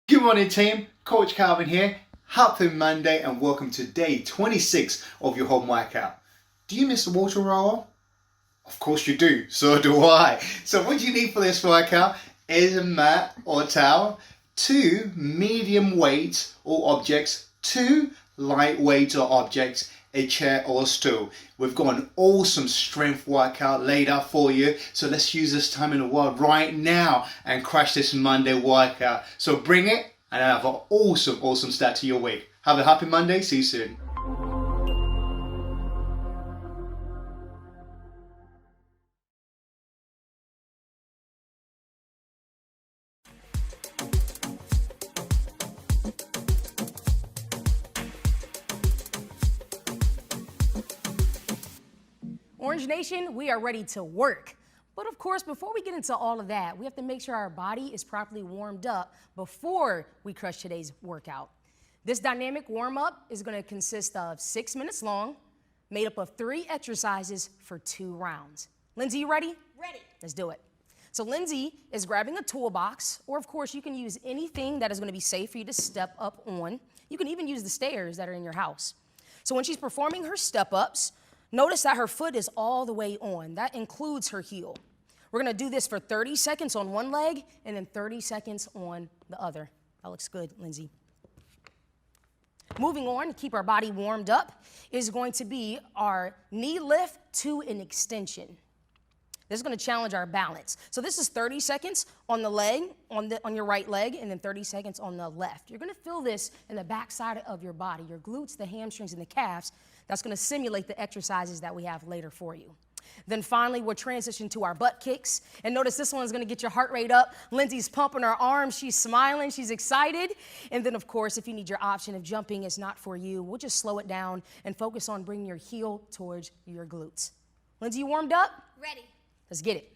Good morning team, Coach Calvin here. Happy Monday and welcome to day 26 of your home workout. Do you miss the WaterRower? Of course you do, so do I. So what you need for this workout is a mat or a towel, 2 medium weight or objects, 2 light weight or objects, a chair or a stool. We've got an awesome strength workout laid out for you. So let's use this time in the world right now and crush this Monday workout. So bring it and have an awesome start to your week. Have a happy Monday. See you soon. Orange Nation, we are ready to work. But of course, before we get into all of that, we have to make sure our body is properly warmed up before we crush today's workout. This dynamic warm-up is going to consist of 6 minutes long, made up of 3 exercises for 2 rounds. Lindsay, you ready? Ready. Let's do it. So Lindsay is grabbing a toolbox, or of course you can use anything that is going to be safe for you to step up on. You can even use the stairs that are in your house. So when she's performing her step-ups, notice that her foot is all the way on. That includes her heel. We're gonna do this for 30 seconds on one leg and then 30 seconds on the other. That looks good, Lindsay. Moving on to keep our body warmed up is going to be our knee lift to an extension. This is gonna challenge our balance. So this is 30 seconds on the leg, on your right leg, and then 30 seconds on the left. You're gonna feel this in the back side of your body, your glutes, the hamstrings, and the calves. That's gonna simulate the exercises that we have later for you. Then finally, we'll transition to our butt kicks. And notice this one's gonna get your heart rate up. Lindsay's pumping her arms, she's smiling, she's excited. And then of course, if you need your option of jumping is not for you, we'll just slow it down and focus on bringing your heel towards your glutes. Lindsay, you warmed up? Ready. Let's get it.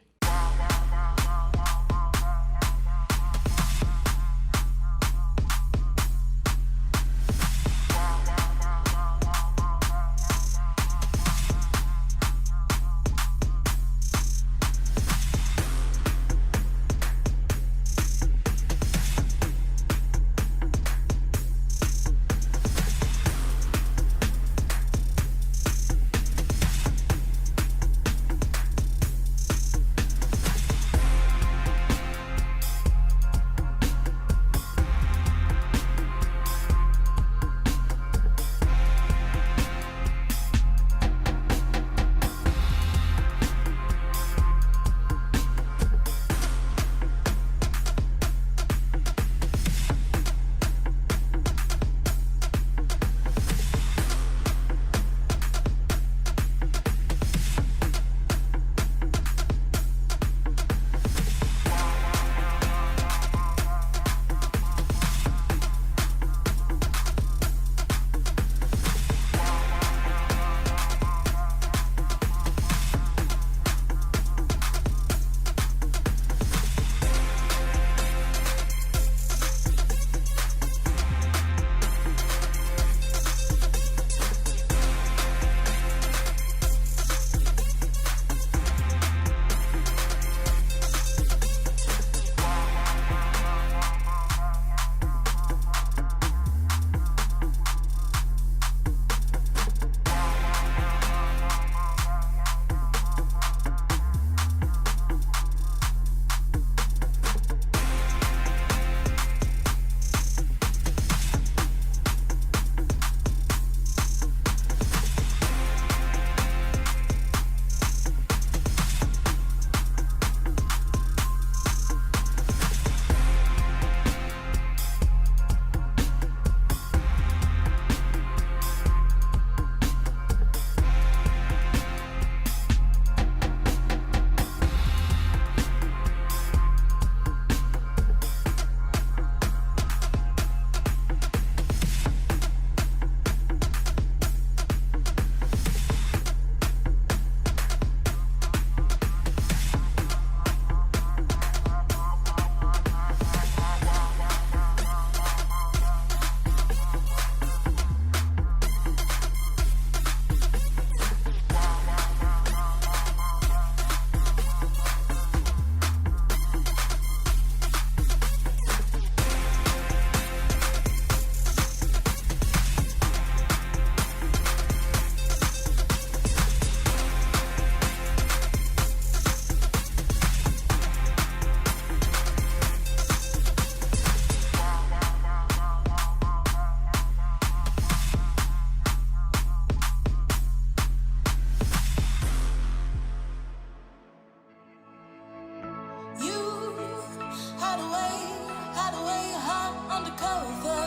hide away, hide undercover.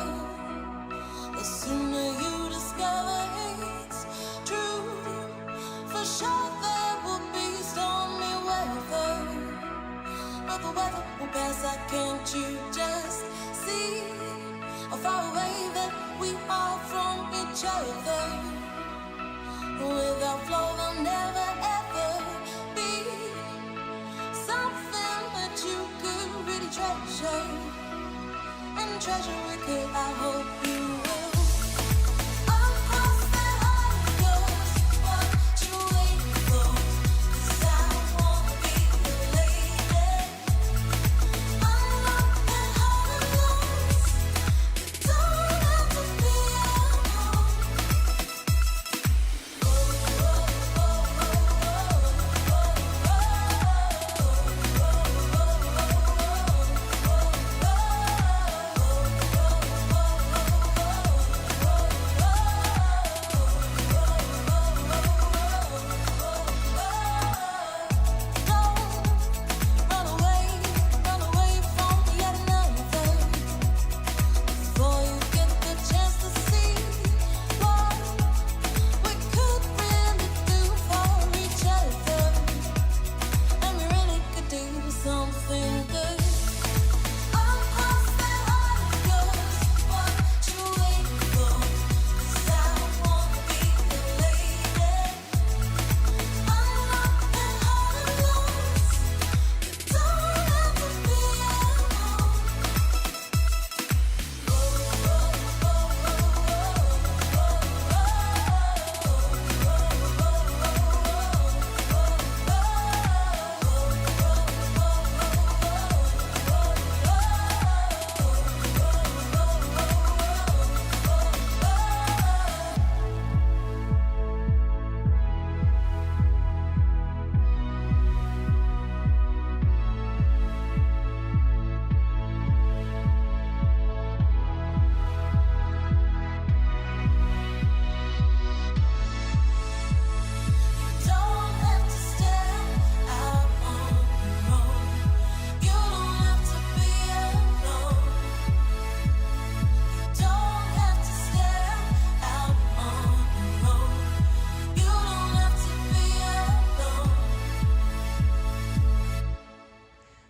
The sooner you discover it's true, for sure there will be stormy weather. But the weather will pass, can't you just see how far away that we are from each other? Without flow there'll never ever be something that you could really treasure. And treasure it could, I hope you will. Across that heart of yours, what you waiting for? 'Cause I wanna be your lady. Unlock that heart of yours. You don't have to be alone. Run away from yet another. Before you get the chance to see what we could really do for each other. And we really could do something good. Across that heart of yours, what you waiting for? 'Cause I wanna be your lady. Unlock that heart of yours. You don't have to be alone. Don't have to step out on your own. You don't have to be alone. Don't have to step out on your own. You don't have to be alone.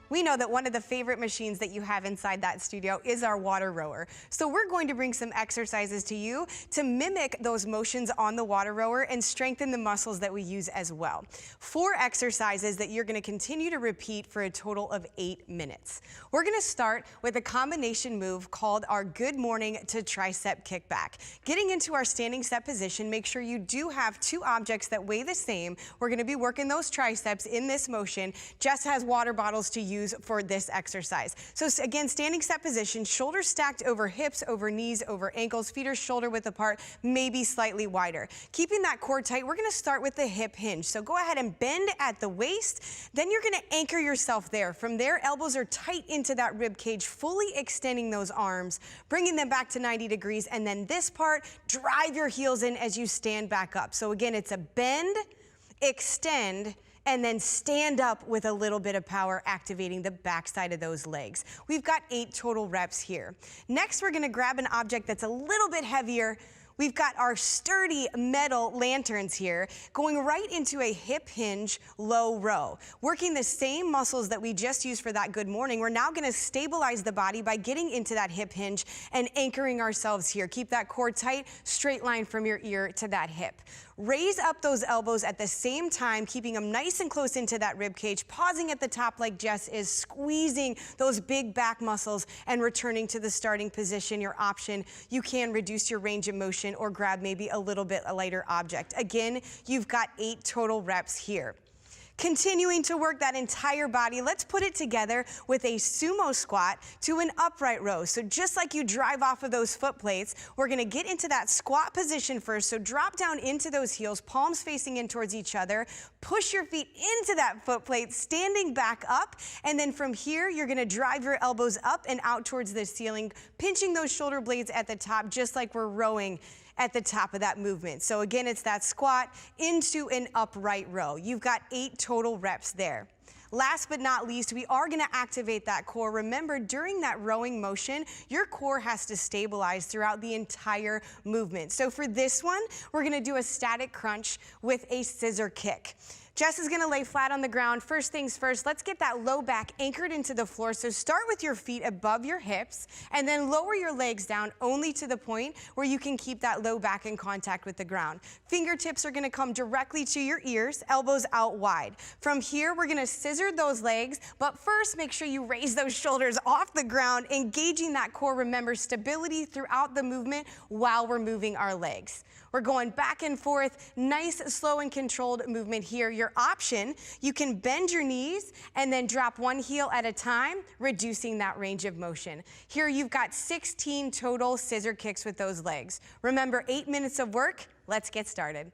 We know that one of the favorite machines that you have inside that studio is our WaterRower. So we're going to bring some exercises to you to mimic those motions on the WaterRower and strengthen the muscles that we use as well. 4 exercises that you're going to continue to repeat for a total of 8 minutes. We're going to start with a combination move called our good morning to tricep kickback. Getting into our standing set position, make sure you do have 2 objects that weigh the same. We're going to be working those triceps in this motion. Jess has water bottles to use for this exercise. So again, standing set position, shoulders stacked over hips, over knees, over ankles, feet are shoulder width apart, maybe slightly wider. Keeping that core tight, we're going to start with the hip hinge. So go ahead and bend at the waist. Then you're going to anchor yourself there. From there, elbows are tight into that rib cage, fully extending those arms, bringing them back to 90 degrees. And then this part, drive your heels in as you stand back up. So again, it's a bend, extend, and then stand up with a little bit of power, activating the backside of those legs. We've got 8 total reps here. Next, we're gonna grab an object that's a little bit heavier. We've got our sturdy metal lanterns here, going right into a hip hinge low row. Working the same muscles that we just used for that good morning, we're now gonna stabilize the body by getting into that hip hinge and anchoring ourselves here. Keep that core tight, straight line from your ear to that hip. Raise up those elbows at the same time, keeping them nice and close into that rib cage, pausing at the top like Jess is, squeezing those big back muscles and returning to the starting position. Your option, you can reduce your range of motion or grab maybe a little bit a lighter object. Again, you've got 8 total reps here. Continuing to work that entire body, let's put it together with a sumo squat to an upright row. So just like you drive off of those foot plates, we're gonna get into that squat position first. So drop down into those heels, palms facing in towards each other. Push your feet into that foot plate, standing back up. And then from here, you're gonna drive your elbows up and out towards the ceiling, pinching those shoulder blades at the top, just like we're rowing at the top of that movement. So again, it's that squat into an upright row. You've got 8 total reps there. Last but not least, we are going to activate that core. Remember, during that rowing motion, your core has to stabilize throughout the entire movement. So for this one, we're going to do a static crunch with a scissor kick. Jess is gonna lay flat on the ground. First things first, let's get that low back anchored into the floor. So start with your feet above your hips and then lower your legs down only to the point where you can keep that low back in contact with the ground. Fingertips are gonna come directly to your ears, elbows out wide. From here, we're gonna scissor those legs, but first make sure you raise those shoulders off the ground, engaging that core. Remember, stability throughout the movement while we're moving our legs. We're going back and forth, nice, slow and controlled movement here. Your option, you can bend your knees and then drop one heel at a time, reducing that range of motion. Here you've got 16 total scissor kicks with those legs. Remember, 8 minutes of work. Let's get started.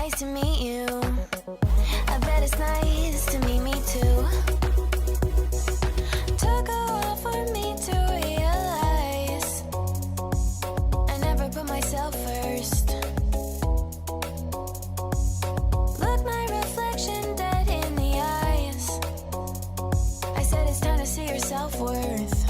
nice to meet you. I bet it's nice to meet me too. Took a while for me to realize I never put myself first. Look my reflection dead in the eyes. I said it's time to see your self-worth.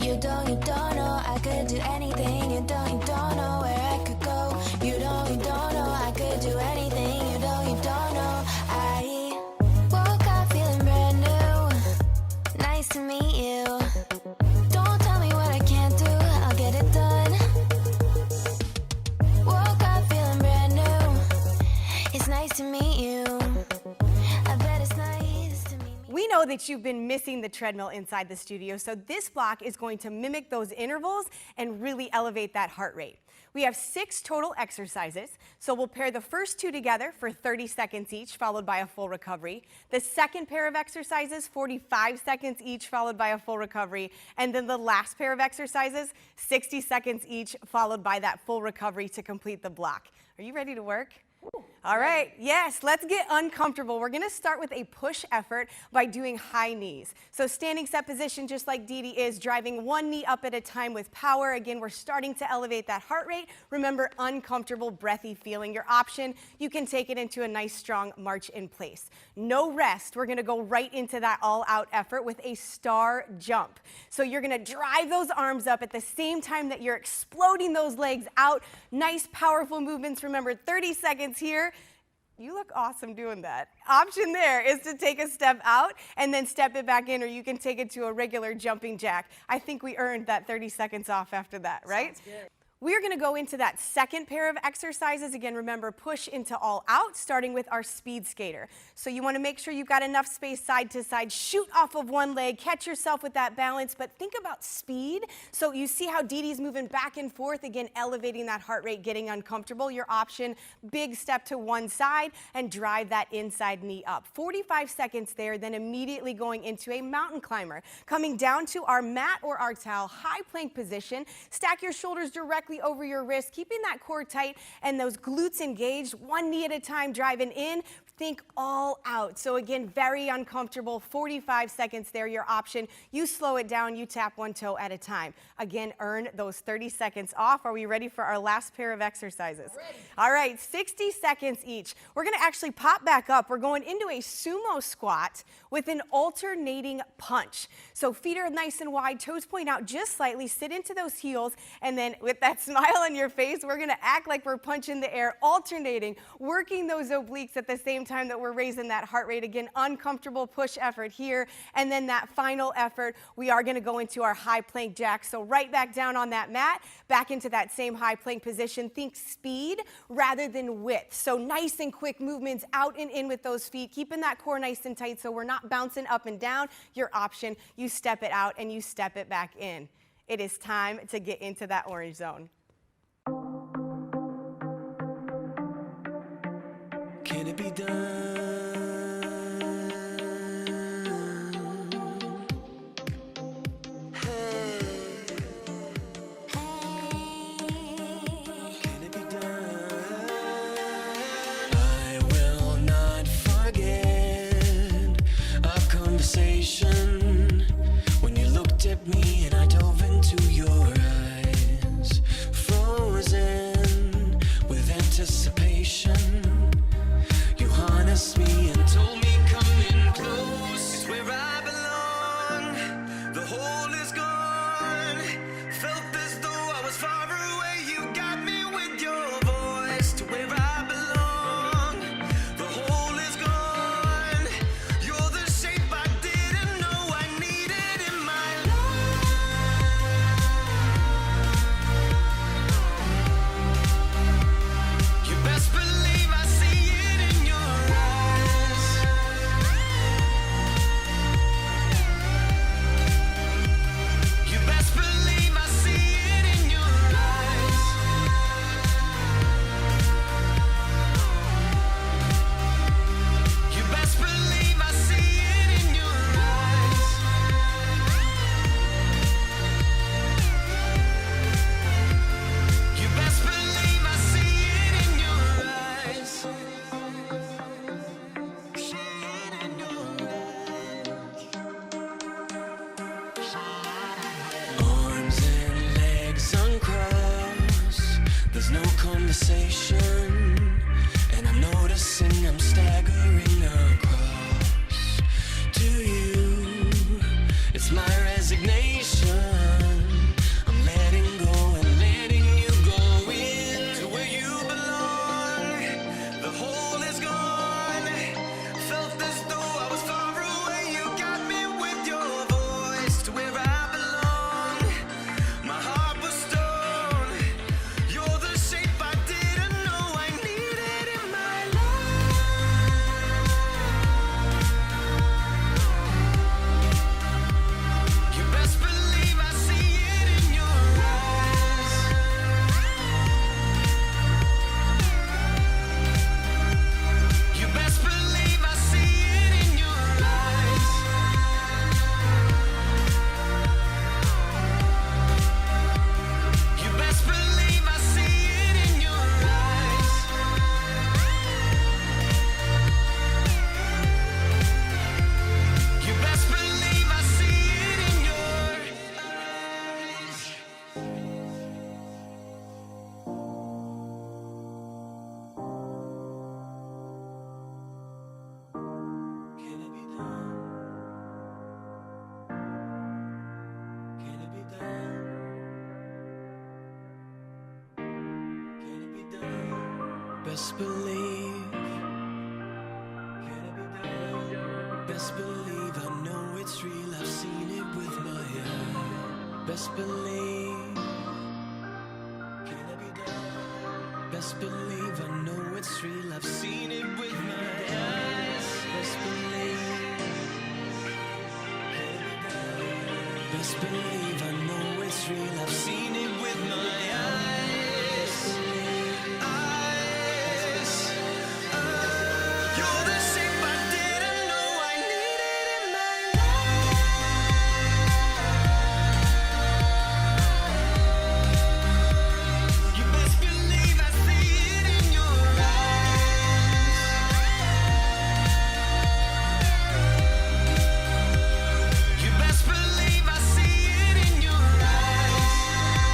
You don't know I could do anything. You don't know where I could go. You don't know I could do anything. You don't know. I woke up feeling brand new. Nice to meet you. Don't tell me what I can't do. I'll get it done. Woke up feeling brand new. It's nice to meet you. I bet it's nice to meet me. We know that you've been missing the treadmill inside the studio, so this block is going to mimic those intervals and really elevate that heart rate. We have 6 total exercises, so we'll pair the first 2 together for 30 seconds each, followed by a full recovery. The second pair of exercises, 45 seconds each, followed by a full recovery. And then the last pair of exercises, 60 seconds each, followed by that full recovery to complete the block. Are you ready to work? All right, yes, let's get uncomfortable. We're gonna start with a push effort by doing high knees. So standing set position, just like Dee Dee is, driving one knee up at a time with power. Again, we're starting to elevate that heart rate. Remember, uncomfortable, breathy feeling. Your option, you can take it into a nice, strong march in place. No rest. We're gonna go right into that all-out effort with a star jump. So you're gonna drive those arms up at the same time that you're exploding those legs out. Nice, powerful movements. Remember, 30 seconds here. You look awesome doing that. Option there is to take a step out and then step it back in, or you can take it to a regular jumping jack. I think we earned that 30 seconds off after that, right? Sounds good. We're gonna go into that second pair of exercises. Again, remember, push into all out, starting with our speed skater. So you wanna make sure you've got enough space side to side, shoot off of one leg, catch yourself with that balance, but think about speed. So you see how Dee Dee's moving back and forth, again, elevating that heart rate, getting uncomfortable. Your option, big step to one side and drive that inside knee up. 45 seconds there, then immediately going into a mountain climber. Coming down to our mat or our towel, high plank position, stack your shoulders directly over your wrist, keeping that core tight and those glutes engaged, one knee at a time, driving in. Think all out. So again, very uncomfortable, 45 seconds there, your option. You slow it down, you tap one toe at a time. Again, earn those 30 seconds off. Are we ready for our last pair of exercises? Ready. All right, 60 seconds each. We're gonna actually pop back up. We're going into a sumo squat with an alternating punch. So feet are nice and wide, toes point out just slightly, sit into those heels, and then with that smile on your face, we're gonna act like we're punching the air, alternating, working those obliques at the same time that we're raising that heart rate. Again, uncomfortable push effort here. And then that final effort, we are gonna go into our high plank jack. So right back down on that mat, back into that same high plank position. Think speed rather than width. So nice and quick movements out and in with those feet, keeping that core nice and tight so we're not bouncing up and down. Your option, you step it out and you step it back in. It is time to get into that orange zone. Can it be done? Hey, can it be done? I will not forget our conversation when you looked at me and I dove into your eyes, frozen with anticipation. You harnessed me and conversation, and I'm noticing I'm staggering across to you. It's my resignation. I'm letting go and letting you go in to where you belong. The hole is gone. Felt as though I was far away. You got me with your voice to where I belong. My heart was stone. You're the shape I didn't know I needed in my life. You best believe I see it in your eyes. You best believe I see it in your eyes. You best believe I see it in your eyes. You best believe I see it in your eyes. Can it be done? Can it be done? Can it be done? Best believe. Can it be done? Best believe I know it's real. I've seen it with my eyes. Best believe. Can it be done? Best believe I know it's real. I've seen it with my eyes. Best believe. Can it be done? Best believe I know it's real. I've seen it with my eyes. Eyes. You're the shape I didn't know I needed in my life. You best believe I see it in your eyes. You best believe I see it in your eyes.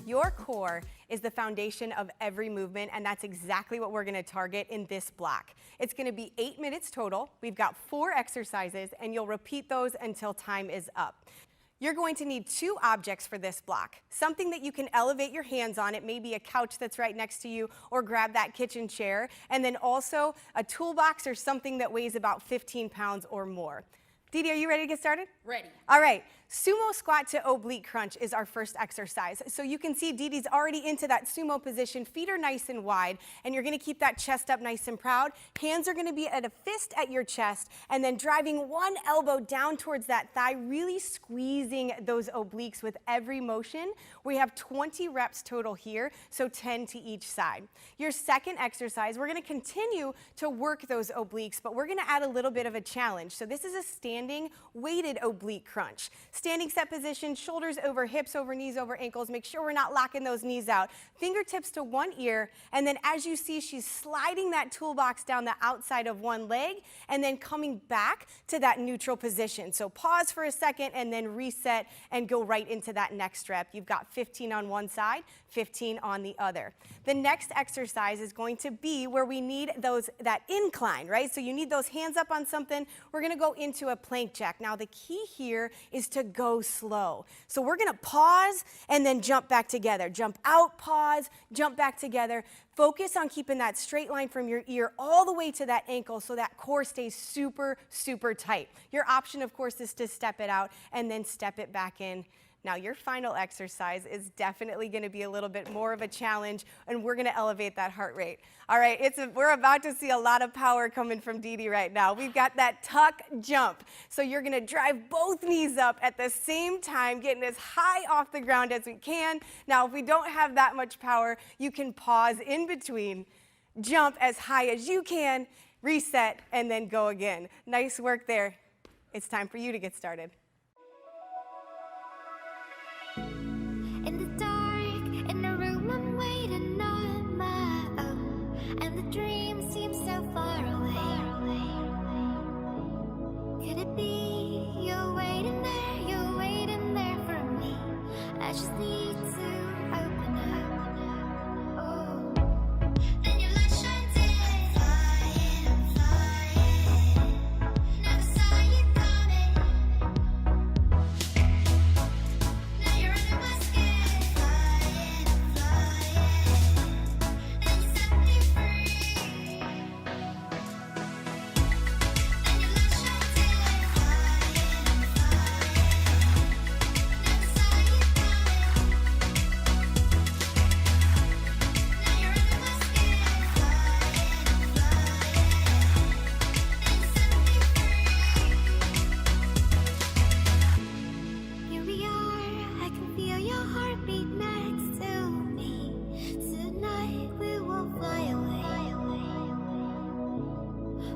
Your core is the foundation of every movement, and that's exactly what we're gonna target in this block. It's gonna be 8 minutes total. We've got 4 exercises, and you'll repeat those until time is up. You're going to need 2 objects for this block. Something that you can elevate your hands on. It may be a couch that's right next to you, or grab that kitchen chair. And then also a toolbox or something that weighs about 15 pounds or more. Didi, are you ready to get started? Ready. All right, sumo squat to oblique crunch is our first exercise. So you can see Didi's already into that sumo position. Feet are nice and wide, and you're gonna keep that chest up nice and proud. Hands are gonna be at a fist at your chest, and then driving one elbow down towards that thigh, really squeezing those obliques with every motion. We have 20 reps total here, so 10 to each side. Your second exercise, we're gonna continue to work those obliques, but we're gonna add a little bit of a challenge. So this is a standing weighted oblique crunch. Standing set position, shoulders over hips, over knees, over ankles. Make sure we're not locking those knees out. Fingertips to one ear, and then as you see, she's sliding that toolbox down the outside of one leg, and then coming back to that neutral position. So pause for a second, and then reset, and go right into that next rep. You've got 15 on one side, 15 on the other. The next exercise is going to be where we need that incline, right? So you need those hands up on something. We're gonna go into a plank jack. Now the key here is to go slow. So we're gonna pause and then jump back together. Jump out, pause, jump back together. Focus on keeping that straight line from your ear all the way to that ankle so that core stays super, super tight. Your option, of course, is to step it out and then step it back in. Now, your final exercise is definitely gonna be a little bit more of a challenge, and we're gonna elevate that heart rate. All right, we're about to see a lot of power coming from Didi right now. We've got that tuck jump. So you're gonna drive both knees up at the same time, getting as high off the ground as we can. Now, if we don't have that much power, you can pause in between, jump as high as you can, reset, and then go again. Nice work there. It's time for you to get started. In the dark, in the room, I'm waiting on my own, and the dream seems so far away. Could it be you're waiting there for me? I just need to open up. Oh, then your light shines in, flying, flying. Never saw you coming. Now you're under my skin, flying, flying. Then you set me free. Then your light shines in, flying, flying. Never saw you coming. Now you're under my skin, flying, flying. Then you set me free. Here we are, I can feel your heartbeat next to me. Tonight we will fly away.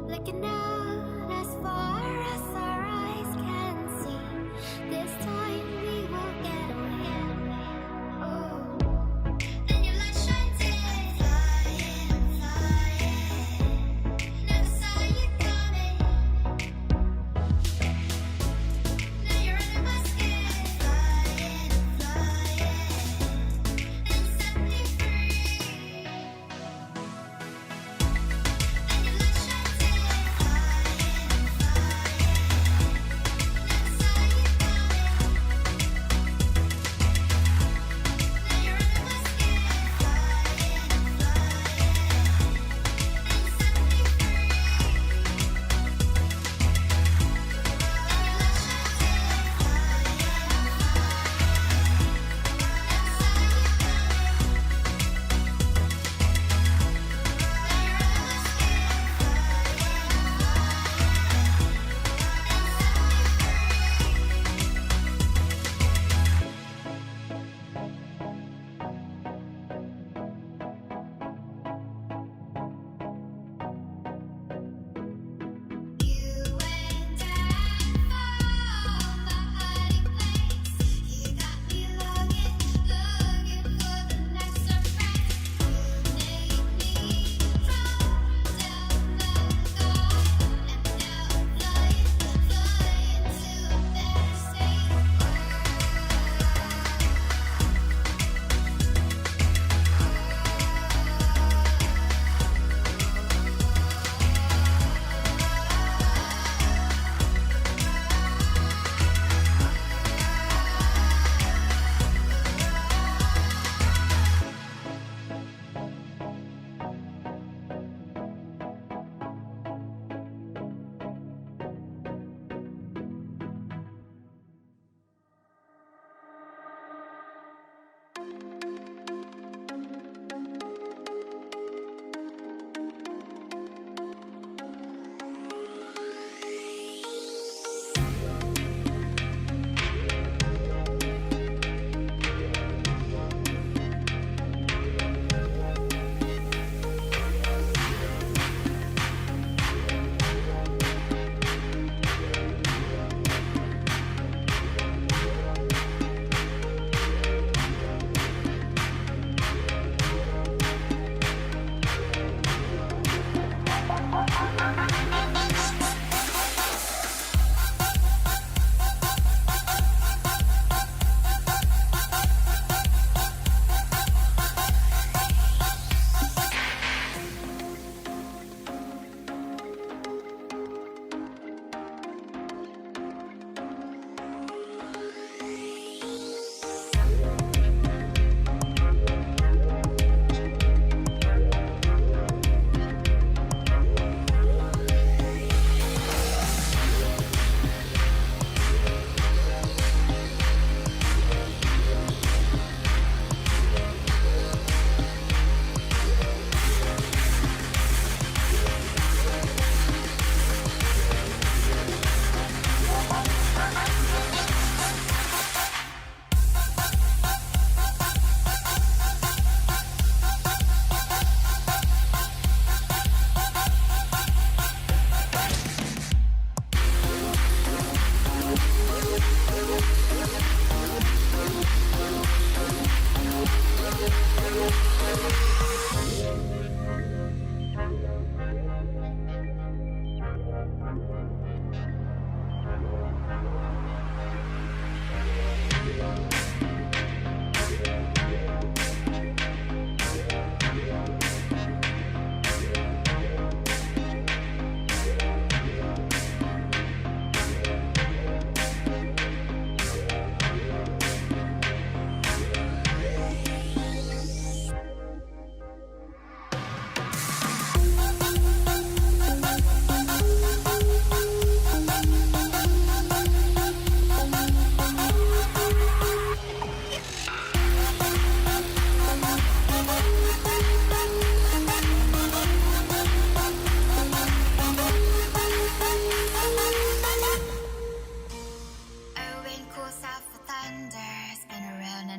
Looking out as far as our eyes can see. This time we will get away. Oh, then your light shines in, flying, flying. Never saw you coming. Now you're under my skin, flying, flying.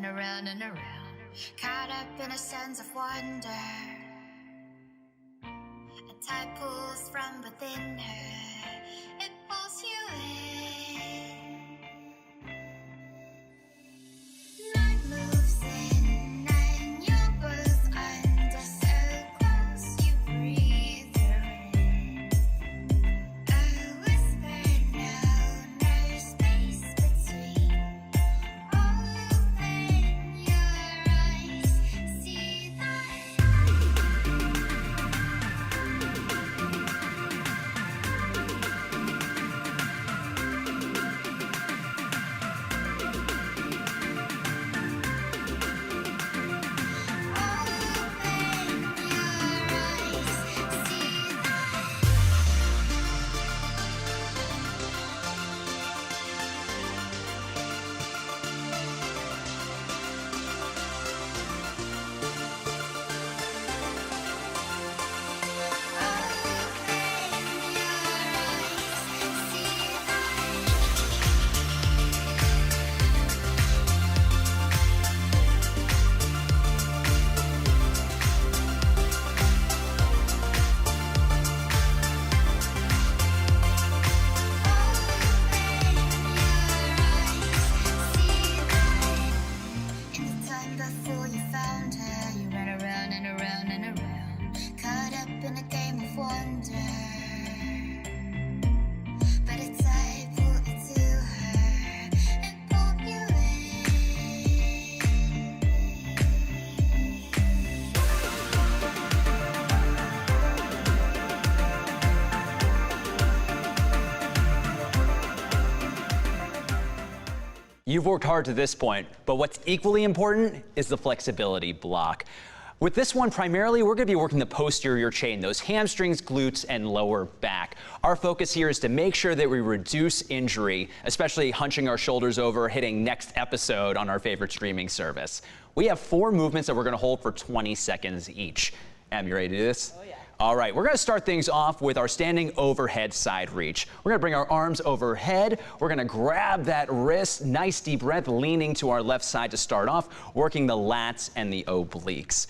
and around and around, caught up in a sense of wonder. A tide pulls from within her, it pulls you in. Night moves in and you're both under, so close you breathe her in. A whisper, no space between. Open your eyes, see before you found her, you ran around and around and around, caught up in a game of wonder. But a tide pulled you to her, it pulled you You've worked hard to this point, but what's equally important is the flexibility block. With this one, primarily, we're going to be working the posterior chain, those hamstrings, glutes, and lower back. Our focus here is to make sure that we reduce injury, especially hunching our shoulders over, hitting next episode on our favorite streaming service. We have 4 movements that we're going to hold for 20 seconds each. Em, you ready to do this? Oh, yeah. All right, we're going to start things off with our standing overhead side reach. We're going to bring our arms overhead. We're going to grab that wrist, nice deep breath, leaning to our left side to start off, working the lats and the obliques.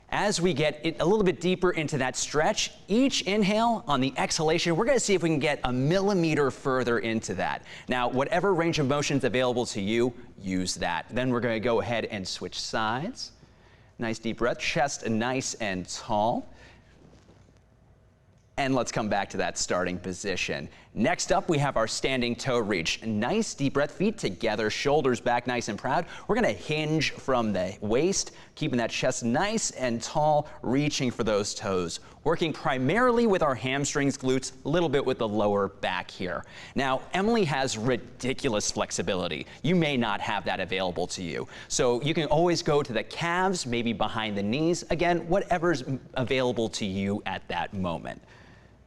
As we get a little bit deeper into that stretch, each inhale on the exhalation, we're going to see if we can get a millimeter further into that. Now, whatever range of motion is available to you, use that. Then we're going to go ahead and switch sides. Nice deep breath, chest nice and tall. And let's come back to that starting position. Next up, we have our standing toe reach. Nice deep breath, feet together, shoulders back nice and proud. We're gonna hinge from the waist, keeping that chest nice and tall, reaching for those toes. Working primarily with our hamstrings, glutes, a little bit with the lower back here. Now, Emily has ridiculous flexibility. You may not have that available to you. So you can always go to the calves, maybe behind the knees. Again, whatever's available to you at that moment.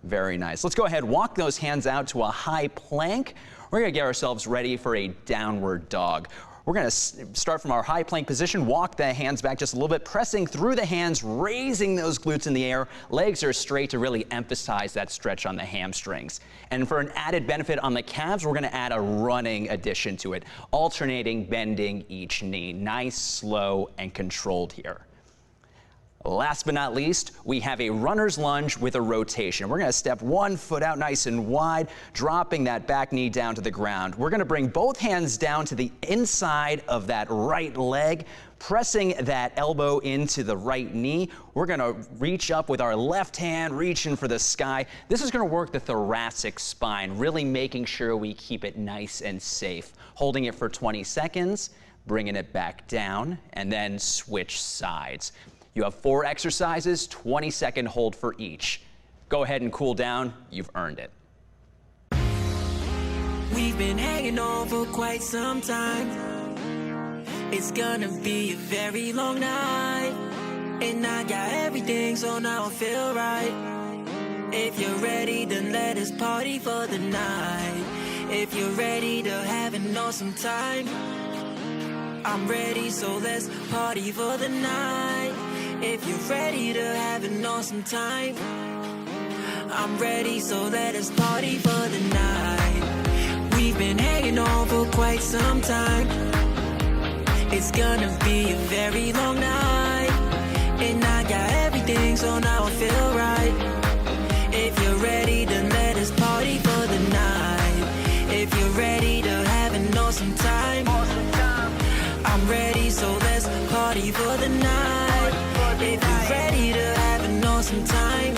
Very nice. Let's go ahead, walk those hands out to a high plank. We're gonna get ourselves ready for a downward dog. We're gonna start from our high plank position, walk the hands back just a little bit, pressing through the hands, raising those glutes in the air. Legs are straight to really emphasize that stretch on the hamstrings. And for an added benefit on the calves, we're gonna add a running addition to it, alternating, bending each knee. Nice, slow, and controlled here. Last but not least, we have a runner's lunge with a rotation. We're going to step one foot out nice and wide, dropping that back knee down to the ground. We're going to bring both hands down to the inside of that right leg, pressing that elbow into the right knee. We're going to reach up with our left hand, reaching for the sky. This is going to work the thoracic spine, really making sure we keep it nice and safe. Holding it for 20 seconds, bringing it back down, and then switch sides. You have 4 exercises, 20-second hold for each. Go ahead and cool down. You've earned it. We've been hanging on for quite some time. It's gonna be a very long night. And I got everything, so now I feel right. If you're ready, then let us party for the night. If you're ready to have an awesome time, I'm ready, so let's party for the night. If you're ready to have an awesome time, I'm ready, so let us party for the night. We've been hanging on for quite some time. It's gonna be a very long night, and I got everything, so now I feel right. If you're ready, then let us party for the night. If you're ready to have an awesome time, I'm ready, so let's party for the night. If you're ready to have an awesome time,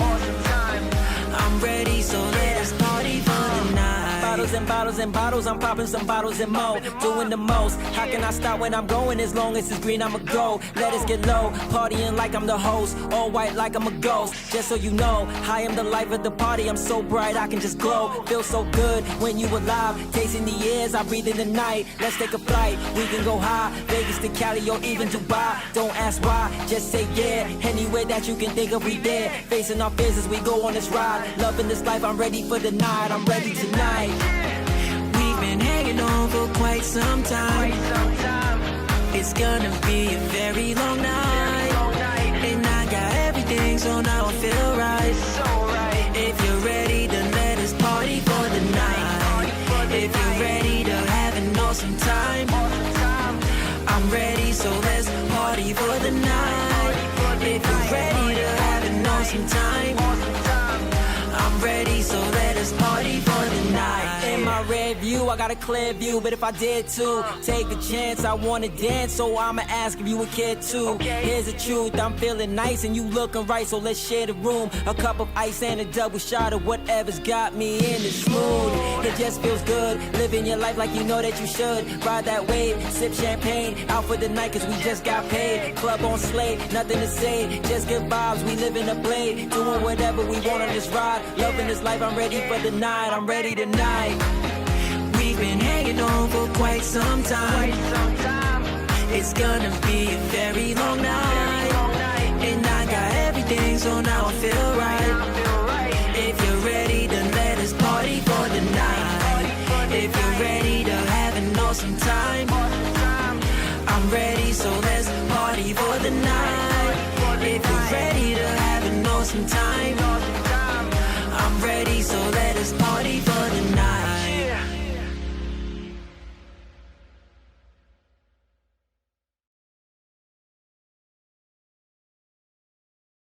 I'm ready, so let us party for the night. Bottles and bottles and bottles, I'm popping some bottles and more. Doing the most. How can I stop when I'm going? As long as it's green, I'ma go. Let us get low, partying like I'm the host. All white like I'm a ghost. Just so you know, I am the life of the party. I'm so bright, I can just glow. Feel so good when you alive. Tasting the airs, I breathe in the night. Let's take a flight, we can go high. Vegas to Cali or even Dubai. Don't ask why, just say yeah. Anywhere that you can think of, we there. Facing our fears as we go on this ride. Loving this life, I'm ready for the night. I'm ready tonight. We've been hanging on for quite some time. It's gonna be a very long night, and I got everything, so now I feel right. If you're ready, then let us party for the night. If you're ready to have an awesome time, I'm ready, so let's party for the night. If you're ready to have an awesome time, I'm ready, so let us party for the night. In my rear view, I got a clear view, but if I did to take a chance, I wanna dance, so I'ma ask if you would care too. Here's the truth, I'm feeling nice and you looking right, so let's share the room. A cup of ice and a double shot of whatever's got me in the mood. It just feels good, living your life like you know that you should. Ride that wave, sip champagne, out for the night cause we just got paid. Club on slate, nothing to say, just good vibes, we live in a blade. Doing whatever we want on this ride, loving this life, I'm ready for the night, I'm ready tonight. We've been hanging on for quite some time. It's gonna be a very long night, and I got everything, so now I feel right.